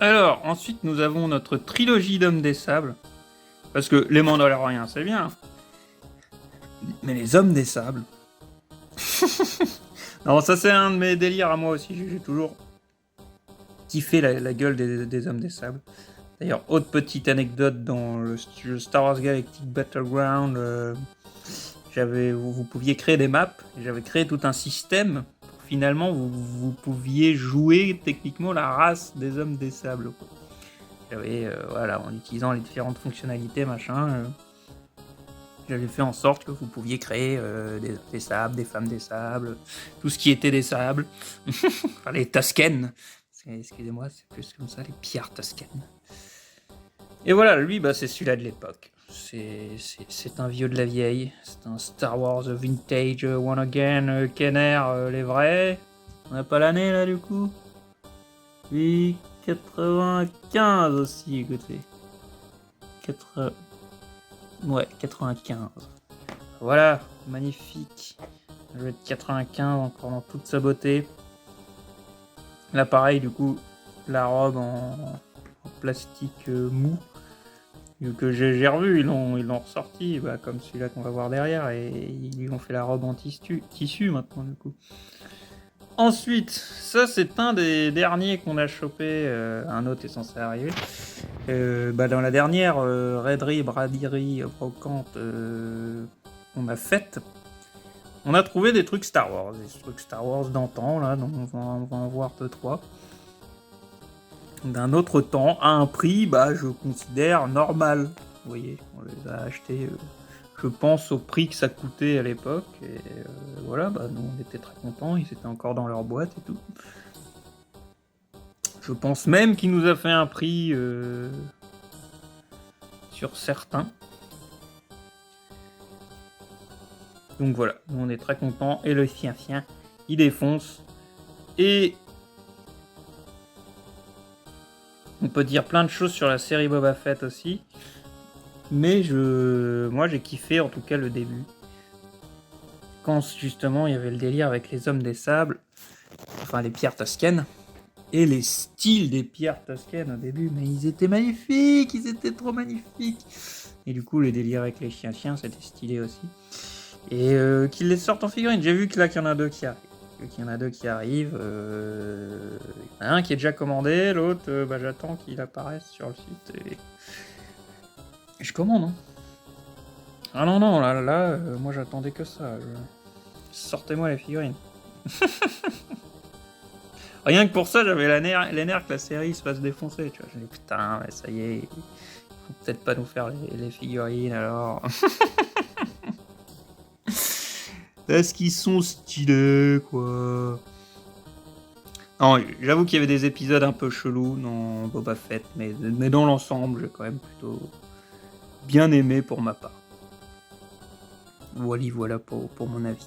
Alors, ensuite, nous avons notre trilogie d'Hommes des Sables. Parce que les Mandaloriens, c'est bien. Mais les Hommes des Sables... Non, ça c'est un de mes délires à moi aussi. J'ai toujours kiffé la gueule des Hommes des Sables. D'ailleurs, autre petite anecdote dans le jeu Star Wars Galactic Battleground, vous pouviez créer des maps. J'avais créé tout un système. Finalement, vous pouviez jouer techniquement la race des Hommes des Sables. J'avais, voilà, en utilisant les différentes fonctionnalités, machin, j'avais fait en sorte que vous pouviez créer des sables, des femmes des sables, tout ce qui était des sables. Enfin, les Tusken. Excusez-moi, c'est plus comme ça, les Pierre Tusken. Et voilà, lui, bah, c'est celui-là de l'époque. C'est un vieux de la vieille. C'est un Star Wars Vintage One Again, Kenner, les vrais. On n'a pas l'année là du coup. Oui, 95 aussi, écoutez. Ouais, 95. Voilà, magnifique. Un jeu de 95 encore dans toute sa beauté. Là pareil, du coup, la robe en plastique mou que j'ai revu, ils l'ont ressorti, bah, comme celui-là qu'on va voir derrière, et ils lui ont fait la robe en tissu maintenant du coup. Ensuite, ça c'est un des derniers qu'on a chopé, un autre est censé arriver. Dans la dernière raiderie, braderie, brocante qu'on a faite, on a trouvé des trucs Star Wars, d'antan, là, donc on va en voir 2-3. D'un autre temps, à un prix, bah, je considère normal. Vous voyez, on les a achetés, je pense, au prix que ça coûtait à l'époque. Et voilà, bah, nous on était très contents, ils étaient encore dans leur boîte et tout. Je pense même qu'il nous a fait un prix sur certains. Donc voilà, nous on est très contents. Et le chien, il défonce. Et on peut dire plein de choses sur la série Boba Fett aussi. Mais moi j'ai kiffé en tout cas le début. Quand justement il y avait le délire avec les Hommes des Sables, enfin les pierres Tusken, et les styles des pierres Tusken au début, mais ils étaient magnifiques, ils étaient trop magnifiques. Et du coup, les délires avec les chiens, c'était stylé aussi. Et qu'ils les sortent en figurine. J'ai vu que là qu'il y en a deux qui arrivent. Il y en a un qui est déjà commandé, l'autre, j'attends qu'il apparaisse sur le site. Et je commande, hein. Ah non, là, moi j'attendais que ça. Sortez-moi les figurines. Rien que pour ça, j'avais les nerfs que la série se fasse défoncer. Tu vois, je me dis putain, mais ça y est, ils vont peut-être pas nous faire les figurines alors. Est-ce qu'ils sont stylés, quoi? Non, j'avoue qu'il y avait des épisodes un peu chelous dans Boba Fett, mais dans l'ensemble, j'ai quand même plutôt bien aimé pour ma part. Voilà pour mon avis.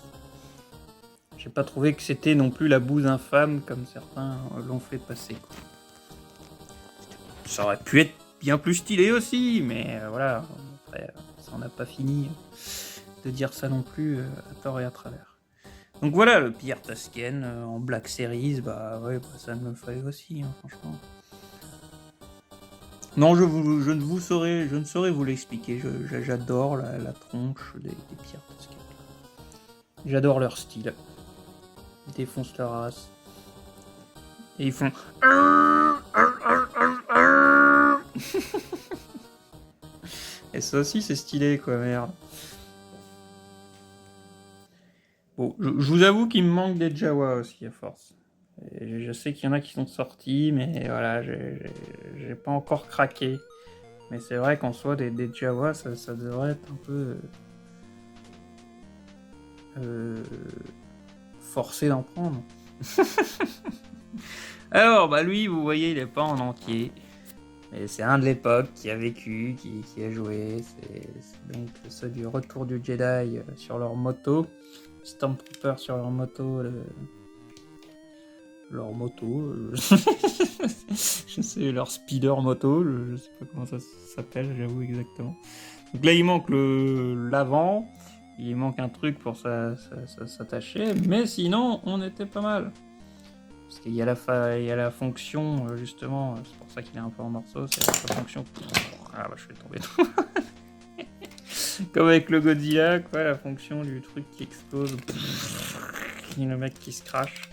J'ai pas trouvé que c'était non plus la bouse infâme comme certains l'ont fait passer, quoi. Ça aurait pu être bien plus stylé aussi, mais voilà, après, ça en a pas fini de dire ça non plus à tort et à travers. Donc voilà, le Pierre Tusken en Black Series, ça me le fallait aussi, hein, franchement. Non, je ne saurais vous l'expliquer. J'adore la tronche des Pierre Tusken. J'adore leur style. Ils défoncent leur race. Et ils font... Et ça aussi, c'est stylé, quoi, merde. Bon, je vous avoue qu'il me manque des Jawa aussi, à force. Et je sais qu'il y en a qui sont sortis, mais voilà, j'ai pas encore craqué. Mais c'est vrai qu'en soi, des Jawa, ça devrait être un peu... forcé d'en prendre. Alors, lui, vous voyez, il est pas en entier. Mais c'est un de l'époque qui a vécu, qui a joué. C'est donc ceux du Retour du Jedi sur leur moto. Stormtrooper sur leur moto. Leur moto. Je sais, leur speeder moto. Je sais pas comment ça s'appelle, j'avoue exactement. Donc là, il manque l'avant. Il manque un truc pour s'attacher. Mais sinon, on était pas mal. Parce qu'il y a il y a la fonction, justement, c'est pour ça qu'il est un peu en morceaux, c'est la fonction... Ah bah je vais tomber. Comme avec le Godzilla, quoi, la fonction du truc qui explose. Et le mec qui se crache.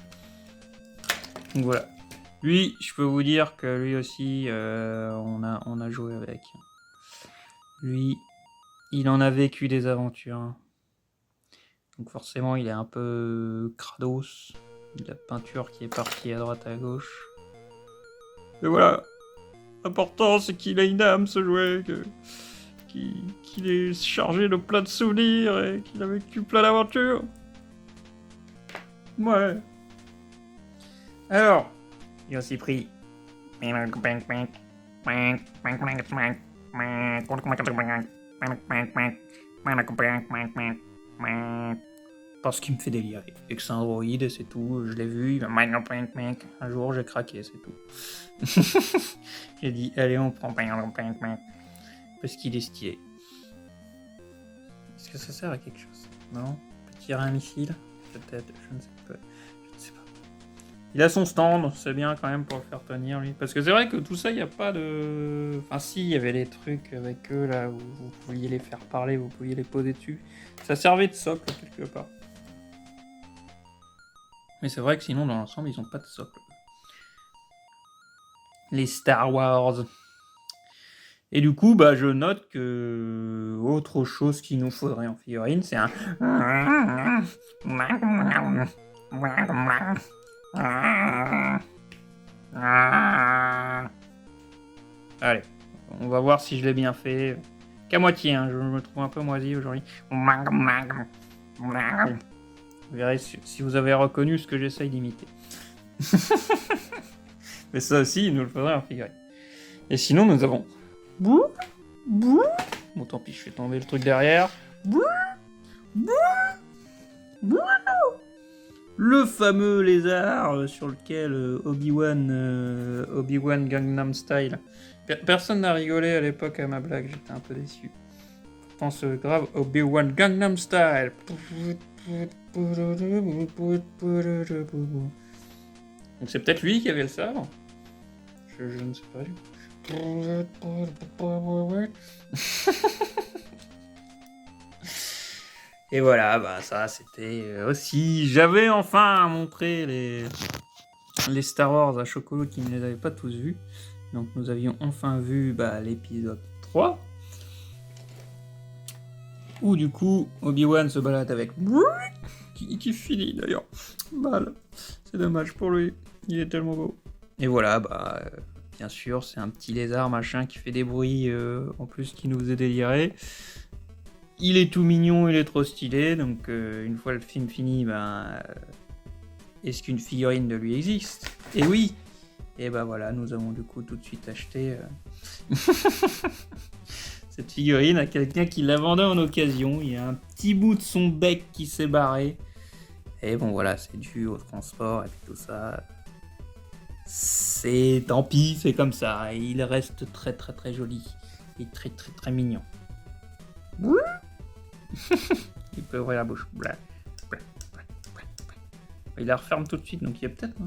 Donc voilà. Lui, je peux vous dire que lui aussi, on a joué avec. Lui, il en a vécu des aventures. Donc forcément, il est un peu crados. Il a la peinture qui est partie à droite à gauche. Et voilà. L'important, c'est qu'il a une âme, ce jouet. Qu'il est chargé de plein de souvenirs et qu'il a vécu plein d'aventures. Ouais. Alors, il a aussi pris... Parce qu'il me fait délirer. Et que c'est un droïde, c'est tout. Je l'ai vu, il va... Un jour, j'ai craqué, c'est tout. J'ai dit, allez, on prend... Parce qu'il est stylé. Est-ce que ça sert à quelque chose? Non? Peut tirer un missile? Peut-être, je ne sais pas. Il a son stand, c'est bien quand même pour le faire tenir, lui. Parce que c'est vrai que tout ça, il n'y a pas de... Enfin si, il y avait les trucs avec eux, là, où vous pouviez les faire parler, vous pouviez les poser dessus. Ça servait de socle, quelque part. Mais c'est vrai que sinon, dans l'ensemble, ils n'ont pas de socle. Les Star Wars. Et du coup, bah, je note que... Autre chose qu'il nous faudrait en figurine, c'est un... Allez, on va voir si je l'ai bien fait. Qu'à moitié, hein, je me trouve un peu moisi aujourd'hui. Vous verrez si vous avez reconnu ce que j'essaye d'imiter. Mais ça aussi, il nous le faudrait en figurine. Et sinon, nous avons... Bon, tant pis, je fais tomber le truc derrière. Le fameux lézard sur lequel Obi-Wan Gangnam Style. Personne n'a rigolé à l'époque à ma blague, j'étais un peu déçu. Pourtant ce grave Obi-Wan Gangnam Style. Donc c'est peut-être lui qui avait le sabre. Je ne sais pas. Et voilà, bah ça c'était aussi... J'avais enfin montré les Star Wars à Chocolat qui ne les avait pas tous vus. Donc nous avions enfin vu l'épisode 3. Où du coup Obi-Wan se balade avec... qui finit d'ailleurs. Mal. C'est dommage pour lui. Il est tellement beau. Et voilà, bien sûr, c'est un petit lézard machin qui fait des bruits en plus qui nous faisait délirer. Il est tout mignon, il est trop stylé, donc une fois le film fini, est-ce qu'une figurine de lui existe? Et oui! Et voilà, nous avons du coup tout de suite acheté cette figurine à quelqu'un qui la vendait en occasion. Il y a un petit bout de son bec qui s'est barré. Et bon voilà, c'est dû au transport et tout ça. C'est tant pis, c'est comme ça. Il reste très très très joli et très très très mignon. Il peut ouvrir la bouche. Il la referme tout de suite, donc il y a peut-être y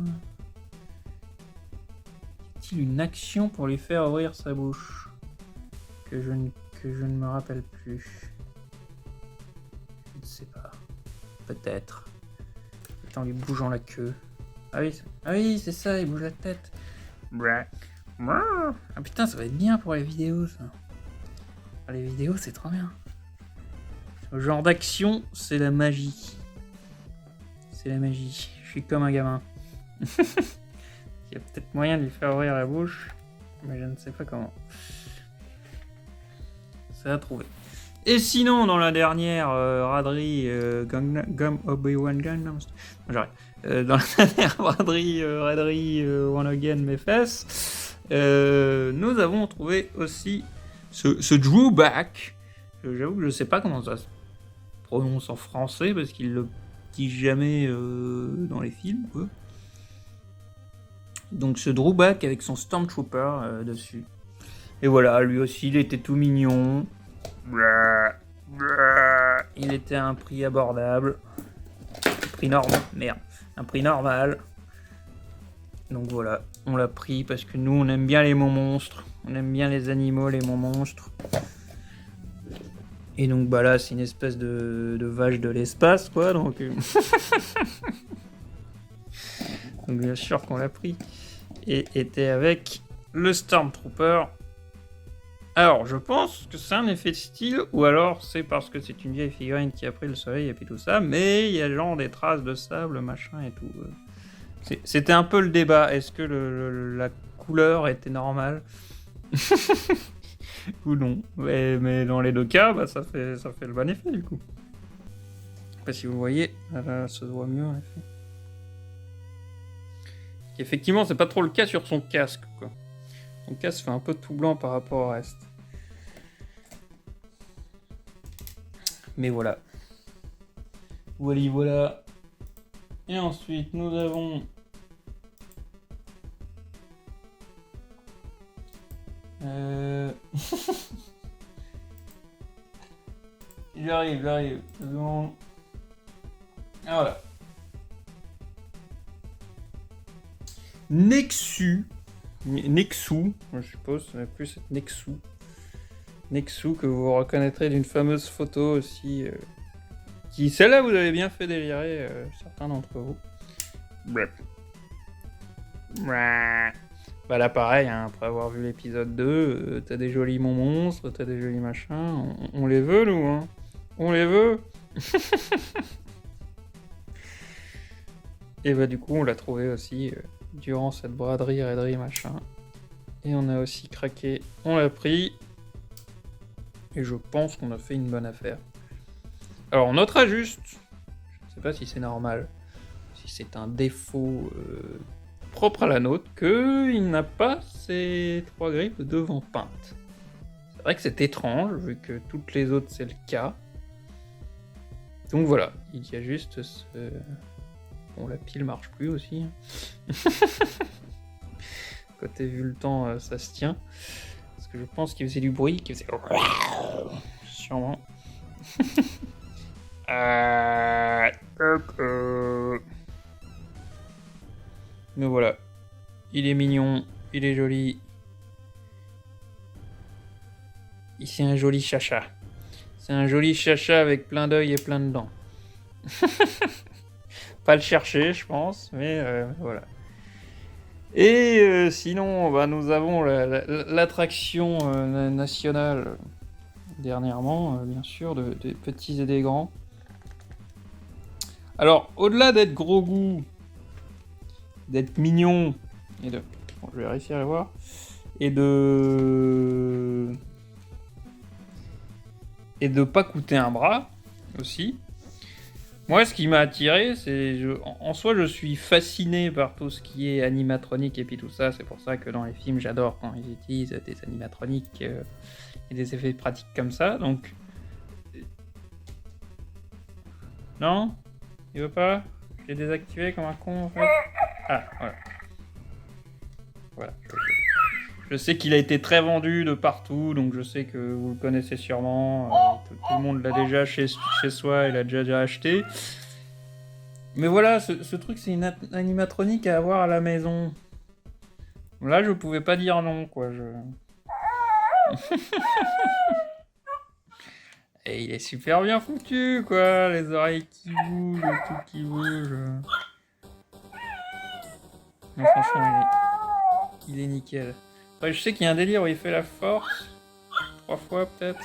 a-t-il une action pour lui faire ouvrir sa bouche que je ne me rappelle plus. Je ne sais pas. Peut-être. En lui bougeant la queue. Ah oui, c'est ça, il bouge la tête. Ah putain, ça va être bien pour les vidéos, ça. Les vidéos, c'est trop bien. Ce genre d'action, c'est la magie. C'est la magie. Je suis comme un gamin. Il y a peut-être moyen de lui faire ouvrir la bouche, mais je ne sais pas comment. C'est à trouver. Et sinon, dans la dernière raderie Obi-Wan Gangnam Style, j'arrête. Dans la dernière raderie One Again Mes Fesses, nous avons trouvé aussi ce drawback. J'avoue que je ne sais pas comment ça se prononce en français parce qu'il le dit jamais dans les films, quoi. Donc ce drawback avec son Stormtrooper dessus. Et voilà, lui aussi, il était tout mignon. Il était à un prix abordable. Un prix normal. Un prix normal. Donc voilà, on l'a pris parce que nous on aime bien les monts monstres, on aime bien les animaux, les monts monstres. Et donc bah là c'est une espèce de vache de l'espace quoi, donc donc bien sûr qu'on l'a pris. Et était avec le Stormtrooper. Alors je pense que c'est un effet de style, ou alors c'est parce que c'est une vieille figurine qui a pris le soleil et puis tout ça, mais il y a genre des traces de sable, machin et tout. C'était un peu le débat, est-ce que la couleur était normale ou non, mais dans les deux cas, bah, ça fait le bon effet du coup. Je sais pas si vous voyez, là, ça se voit mieux en effet. Effectivement, c'est pas trop le cas sur son casque, quoi. Son casque fait un peu tout blanc par rapport au reste. Mais voilà. Voilà. Et ensuite, nous avons... J'arrive. Ah voilà. Nexu, je suppose, ça va plus être Nexu que vous reconnaîtrez d'une fameuse photo aussi. Qui, celle-là, vous avez bien fait délirer certains d'entre vous. Bref. Bah là, pareil, hein, après avoir vu l'épisode 2, t'as des jolis monstres, t'as des jolis machins. On les veut, nous, hein. On les veut. Et bah, du coup, on l'a trouvé aussi durant cette braderie, raiderie, machin. Et on a aussi craqué, on l'a pris. Et je pense qu'on a fait une bonne affaire. Alors, on notera juste, je ne sais pas si c'est normal, si c'est un défaut propre à la nôtre, qu'il n'a pas ces 3 griffes devant peintes. C'est vrai que c'est étrange, vu que toutes les autres c'est le cas. Donc voilà, il y a juste ce... Bon, la pile marche plus aussi. Côté vu le temps, ça se tient. Parce que je pense qu'il faisait du bruit, qu'il faisait... Sûrement. Mais voilà. Il est mignon, il est joli. C'est un joli chacha. C'est un joli chacha avec plein d'œils et plein de dents. Pas le chercher, je pense, mais voilà. Et sinon, bah, nous avons l'attraction nationale dernièrement, bien sûr, des petits et des grands. Alors, au-delà d'être gros goût, d'être mignon, et de... Bon, je vais réussir à le voir. Et de pas coûter un bras, aussi. Moi, ce qui m'a attiré, c'est... En soi, je suis fasciné par tout ce qui est animatronique et puis tout ça. C'est pour ça que dans les films, j'adore quand ils utilisent des animatroniques et des effets pratiques comme ça. Donc... Non? Il veut pas? Je l'ai désactivé comme un con, en fait. Ah, voilà. Voilà. Je sais qu'il a été très vendu de partout, donc je sais que vous le connaissez sûrement. Tout le monde l'a déjà chez soi, il l'a déjà acheté. Mais voilà, ce truc, c'est une animatronique à avoir à la maison. Là, je pouvais pas dire non, quoi. Et il est super bien foutu, quoi. Les oreilles qui bougent, tout qui bouge. Non, franchement, il est nickel. Après, je sais qu'il y a un délire où il fait la force. 3 fois, peut-être.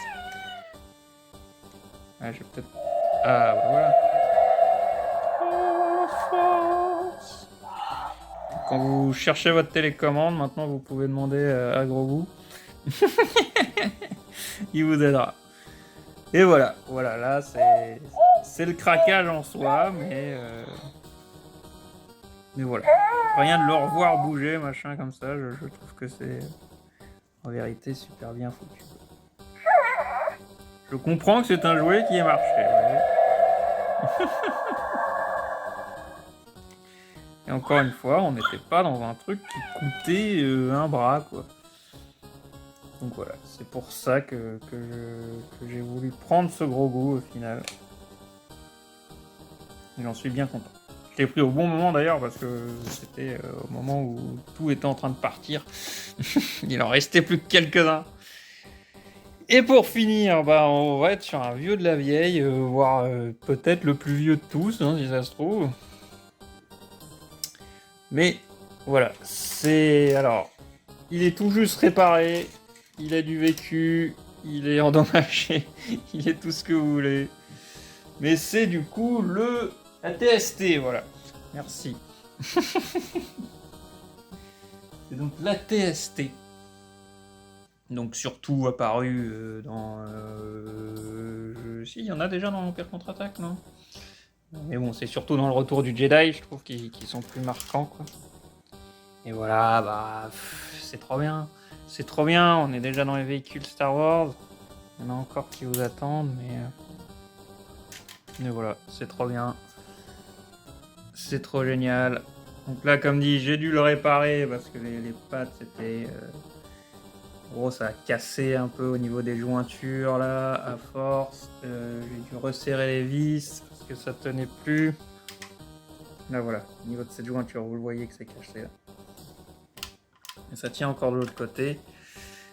Ah, je vais peut-être... Ah, bah voilà. Quand vous cherchez votre télécommande, maintenant vous pouvez demander à Grogu. Il vous aidera. Et voilà, là c'est le craquage en soi, mais voilà. Rien de le revoir bouger, machin comme ça, je trouve que c'est en vérité super bien foutu. Je comprends que c'est un jouet qui ait marché. Ouais. Et encore une fois, on n'était pas dans un truc qui coûtait un bras, quoi. Donc voilà, c'est pour ça que j'ai voulu prendre ce gros goût au final. Et j'en suis bien content. Je l'ai pris au bon moment d'ailleurs parce que c'était au moment où tout était en train de partir. Il en restait plus que quelques-uns. Et pour finir, bah, on va être sur un vieux de la vieille, voire peut-être le plus vieux de tous, hein, si ça se trouve. Mais voilà, c'est... Alors, il est tout juste réparé, il a du vécu, il est endommagé, il est tout ce que vous voulez. Mais c'est du coup le ATST, voilà. Merci. C'est donc l'ATST. Donc surtout apparu dans... Si, il y en a déjà dans l'Empire Contre-Attaque, non? Mais bon, c'est surtout dans le Retour du Jedi, je trouve, qu'ils sont plus marquants, quoi. Et voilà, bah... c'est trop bien. C'est trop bien, on est déjà dans les véhicules Star Wars. Il y en a encore qui vous attendent, mais... Mais voilà, c'est trop bien. C'est trop génial. Donc là, comme dit, j'ai dû le réparer parce que les pattes, c'était... En gros, ça a cassé un peu au niveau des jointures, là, à force. J'ai dû resserrer les vis parce que ça tenait plus. Là, voilà, au niveau de cette jointure, vous le voyez que c'est caché, là. Et ça tient encore de l'autre côté.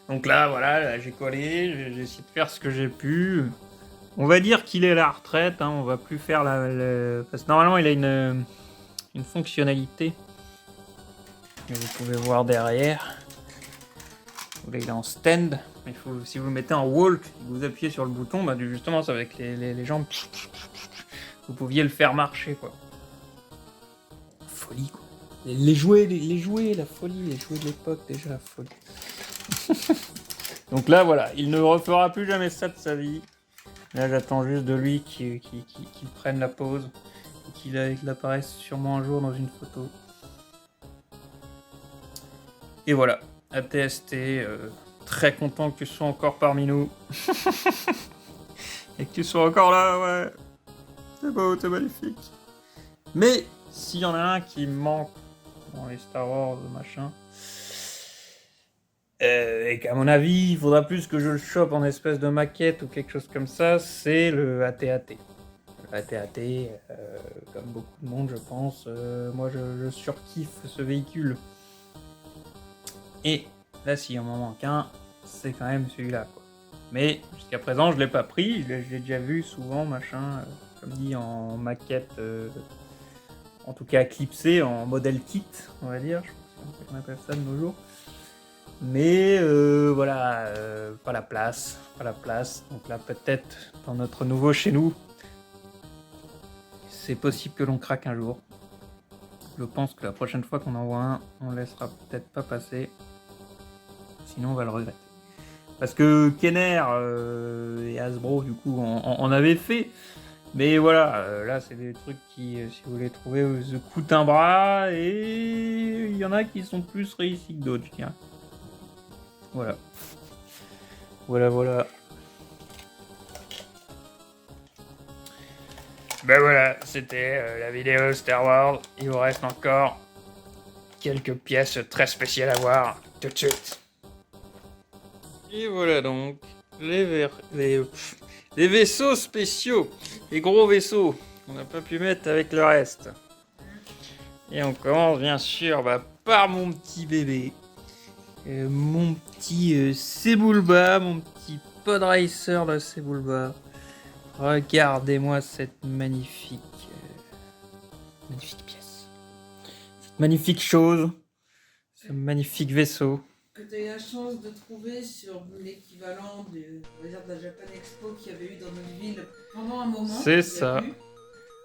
Donc là, voilà, là, j'ai collé, j'ai essayé de faire ce que j'ai pu. On va dire qu'il est à la retraite, hein, on va plus faire parce que normalement, il a une fonctionnalité que vous pouvez voir derrière. Là, il est en stand, mais si vous le mettez en walk, vous appuyez sur le bouton, bah, justement, c'est avec les jambes, vous pouviez le faire marcher, quoi. Folie, quoi. Les jouets, la folie, les jouets de l'époque, déjà, la folie. Donc là, voilà, il ne refera plus jamais ça de sa vie. Là, j'attends juste de lui qu'il prenne la pause et qu'il apparaisse sûrement un jour dans une photo. Et voilà, ATST, très content que tu sois encore parmi nous. Et que tu sois encore là, ouais. C'est beau, c'est magnifique. Mais s'il y en a un qui me manque dans les Star Wars, machin, et qu'à mon avis, il faudra plus que je le chope en espèce de maquette ou quelque chose comme ça, c'est le AT-AT. Le AT-AT, comme beaucoup de monde, je pense, moi je surkiffe ce véhicule. Et là, s'il en manque un, c'est quand même celui-là, quoi. Mais jusqu'à présent, je l'ai pas pris, je l'ai déjà vu souvent, machin, comme dit, en maquette, en tout cas clipsé, en modèle kit, on va dire, je pense qu'on appelle ça de nos jours. Mais voilà, pas la place. Donc là, peut-être, dans notre nouveau chez nous, c'est possible que l'on craque un jour. Je pense que la prochaine fois qu'on envoie un, on laissera peut-être pas passer. Sinon, on va le regretter. Parce que Kenner et Hasbro, du coup, en avaient fait. Mais voilà, là, c'est des trucs qui, si vous les trouvez, se coûtent un bras. Et il y en a qui sont plus réussis que d'autres, je dirais. Voilà. Voilà. Ben voilà, c'était la vidéo Star Wars. Il vous reste encore quelques pièces très spéciales à voir tout de suite. Et voilà donc, les vaisseaux spéciaux, les gros vaisseaux qu'on n'a pas pu mettre avec le reste. Et on commence bien sûr par mon petit bébé. Mon petit Sebulba, mon petit Podracer de Sebulba. Regardez-moi cette magnifique pièce. Cette magnifique chose. Ce magnifique vaisseau. Que tu as eu la chance de trouver sur l'équivalent de la Japan Expo qu'il y avait eu dans notre ville pendant un moment. C'est ça.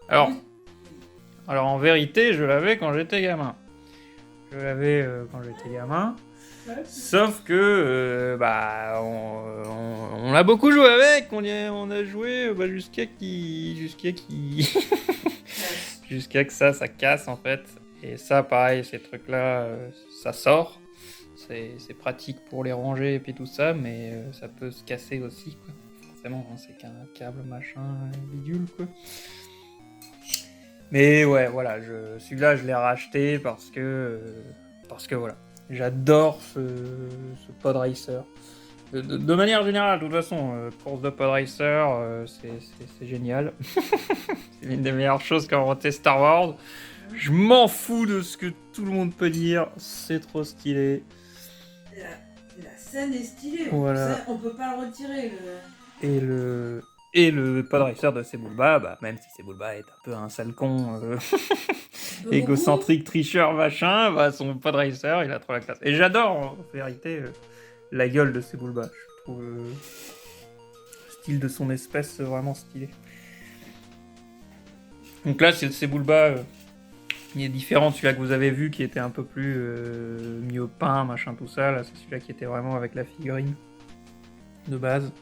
Alors en vérité, je l'avais quand j'étais gamin. Sauf que on a beaucoup joué avec, on a joué jusqu'à jusqu'à que ça casse en fait. Et ça pareil, ces trucs là, ça sort. C'est pratique pour les ranger et puis tout ça, mais ça peut se casser aussi, quoi. Forcément, hein, c'est qu'un câble machin bidule, quoi. Mais ouais, voilà, celui-là, je l'ai racheté parce que voilà. J'adore ce Podracer. De manière générale, de toute façon, course de pod racer, c'est génial. C'est l'une des meilleures choses qu'a inventé Star Wars. Je m'en fous de ce que tout le monde peut dire, c'est trop stylé. La scène est stylée, Voilà. on peut pas le retirer. Et le pod racer de Sebulba, bah, même si Sebulba est un peu un sale con, égocentrique, tricheur, machin, bah, son pod racer, il a trop la classe. Et j'adore, en vérité, la gueule de Sebulba. Je trouve le style de son espèce vraiment stylé. Donc là, c'est le Sebulba. Il est différent de celui-là que vous avez vu, qui était un peu plus mieux peint, machin, tout ça. Là, c'est celui-là qui était vraiment avec la figurine de base.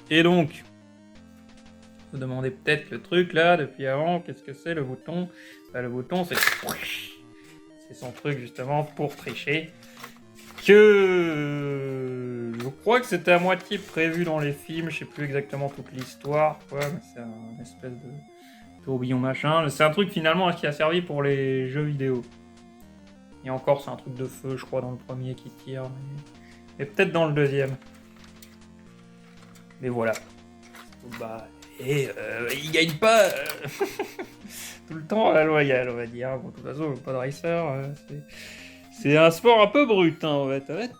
Et donc, vous demandez peut-être le truc là, depuis avant, qu'est-ce que c'est le bouton? Bah, le bouton, c'est son truc justement pour tricher. Que je crois que c'était à moitié prévu dans les films, je sais plus exactement toute l'histoire, quoi, mais c'est un espèce de tourbillon machin. C'est un truc finalement qui a servi pour les jeux vidéo. Et encore, c'est un truc de feu, je crois, dans le premier qui tire, mais peut-être dans le deuxième. Mais voilà. Bah, et il gagne pas tout le temps à la loyale, on va dire. Bon, de toute façon, le pod racer, c'est un sport un peu brut, hein, on va être honnête.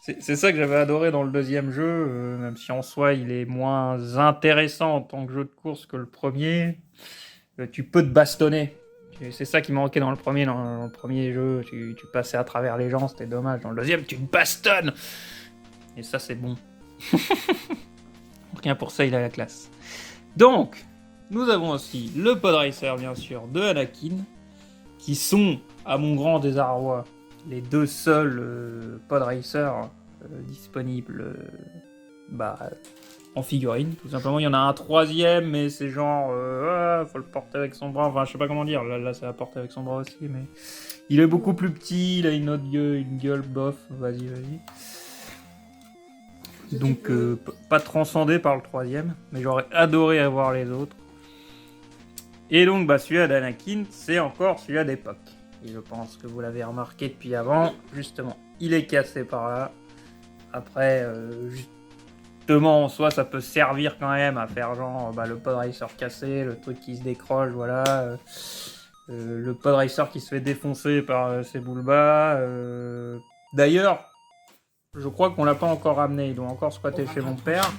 C'est ça que j'avais adoré dans le deuxième jeu, même si en soi il est moins intéressant en tant que jeu de course que le premier. Tu peux te bastonner. C'est ça qui manquait dans le premier. Dans le premier jeu, tu passais à travers les gens, c'était dommage. Dans le deuxième, tu te bastonnes. Et ça, c'est bon. Rien pour ça, il a la classe. Donc, nous avons aussi le pod racer, bien sûr, de Anakin, qui sont, à mon grand désarroi, les deux seuls pod racers disponibles en figurine. Tout simplement, il y en a un troisième, mais c'est genre, faut le porter avec son bras. Enfin, je sais pas comment dire. Là, c'est à porter avec son bras aussi, mais il est beaucoup plus petit. Il a une autre gueule, une gueule bof. Vas-y. Donc, pas transcendé par le troisième, mais j'aurais adoré avoir les autres. Et donc, celui-là d'Anakin, c'est encore celui-là d'époque. Et je pense que vous l'avez remarqué depuis avant, justement, il est cassé par là. Après, justement, en soi, ça peut servir quand même à faire genre le pod racer cassé, le truc qui se décroche, voilà. Le pod racer qui se fait défoncer par Sebulba. D'ailleurs, je crois qu'on l'a pas encore ramené, il doit encore squatter chez mon père.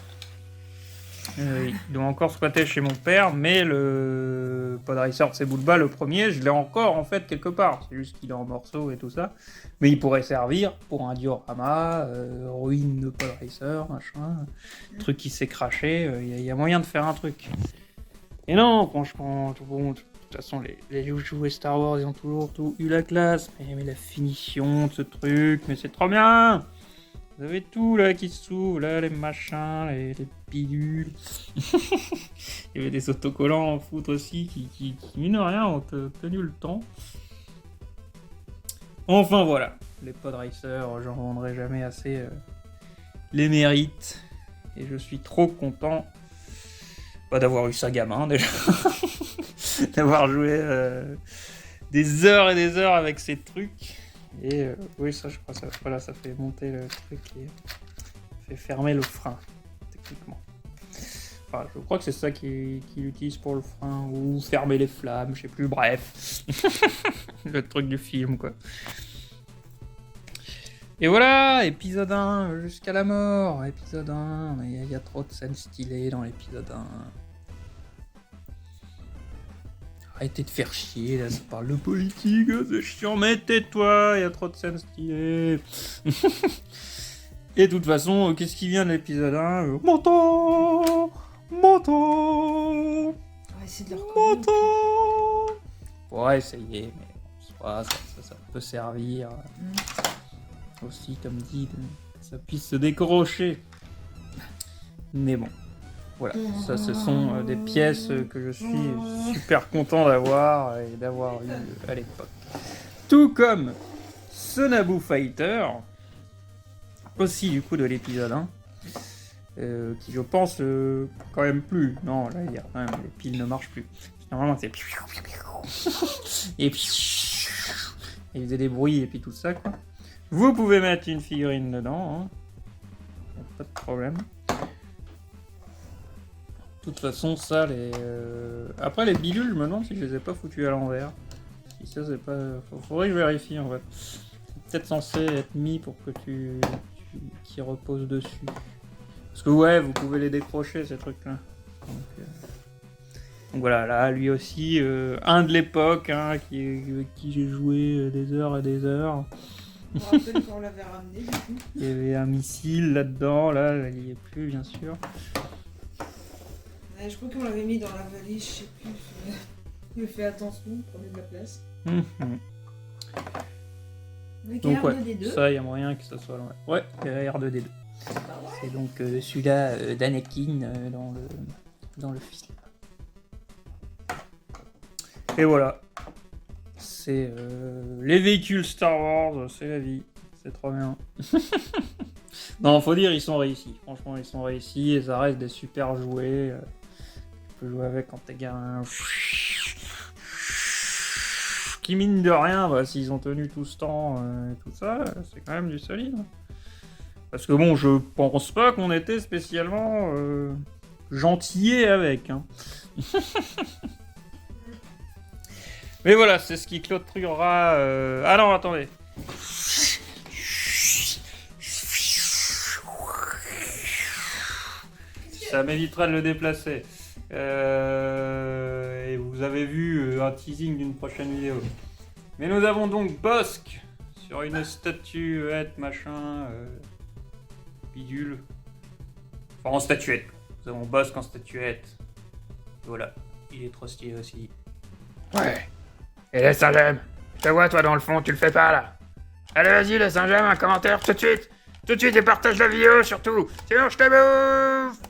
Mais le pod racer de Sebulba, le premier, je l'ai encore en fait quelque part. C'est juste qu'il est en morceaux et tout ça. Mais il pourrait servir pour un diorama, ruine de pod racer, machin, truc qui s'est craché. Il y a moyen de faire un truc. Et non, franchement, bon, de toute façon, les jouets Star Wars, ils ont toujours tout eu la classe. Mais la finition de ce truc, mais c'est trop bien! Vous avez tout là qui s'ouvre, là, les machins, les pilules. Il y avait des autocollants en foot aussi qui mine rien, ont tenu le temps. Enfin voilà, les pod racers, j'en rendrai jamais assez les mérites. Et je suis trop content d'avoir eu ça gamin déjà. D'avoir joué des heures et des heures avec ces trucs. Et oui, ça, je crois, ça fait monter le truc et fait fermer le frein, techniquement. Enfin, je crois que c'est ça qu'il utilise pour le frein, ou fermer les flammes, je sais plus, bref. Le truc du film, quoi. Et voilà, épisode 1, jusqu'à la mort, épisode 1. Il y a trop de scènes stylées dans l'épisode 1. Arrêtez de faire chier, là, ça parle de politique, c'est chiant, mais tais-toi, il y a trop de scènes stylées. Et de toute façon, qu'est-ce qui vient de l'épisode 1 Menton. On va essayer de le reconnaître. On va essayer, mais ça peut servir aussi, comme dit, que ça puisse se décrocher. Mais bon. Voilà, ça ce sont des pièces que je suis super content d'avoir et d'avoir eu à l'époque. Tout comme ce Naboo Fighter, aussi du coup de l'épisode 1, qui je pense quand même plus. Non, là il y a quand même, les piles ne marchent plus. Normalement c'est et puis il faisait des bruits et puis tout ça quoi. Vous pouvez mettre une figurine dedans, hein. Pas de problème. De toute façon, ça, après les bidules, je me demande si je les ai pas foutus à l'envers. Si ça, c'est pas... Faudrait que je vérifie, en fait. C'est peut-être censé être mis pour que qu'ils reposent dessus. Parce que ouais, vous pouvez les décrocher, ces trucs-là. Donc voilà, là, lui aussi, un de l'époque, hein, qui j'ai joué des heures et des heures. Je me rappelle qu'on l'avait ramené, du coup. Il y avait un missile là-dedans, là, il n'y est plus, bien sûr. Ouais, je crois qu'on l'avait mis dans la valise, je sais plus. Il fait attention, il prenait de la place. Avec Donc ouais, R2D2. ça, il y a moyen que ça soit là. Ouais, R2D2. C'est donc celui-là d'Anakin dans le film. Et voilà. C'est les véhicules Star Wars, c'est la vie. C'est trop bien. Non, faut dire, ils sont réussis. Franchement, ils sont réussis et ça reste des super jouets. Tu peux jouer avec quand t'es gamin. Qui mine de rien, bah, s'ils ont tenu tout ce temps et tout ça, c'est quand même du solide. Parce que bon, je pense pas qu'on était spécialement gentillés avec. Hein. Mais voilà, c'est ce qui clôturera... Ah non, attendez. Ça m'évitera de le déplacer. Et vous avez vu un teasing d'une prochaine vidéo. Mais nous avons donc Bossk sur une statuette, machin, bidule. Enfin, en statuette. Nous avons Bossk en statuette. Voilà, il est trop stylé aussi. Ouais. Et les Saint-James, je te vois toi dans le fond, tu le fais pas là. Allez vas-y les Saint-James, un commentaire tout de suite et partage la vidéo surtout, sinon je te bouffe.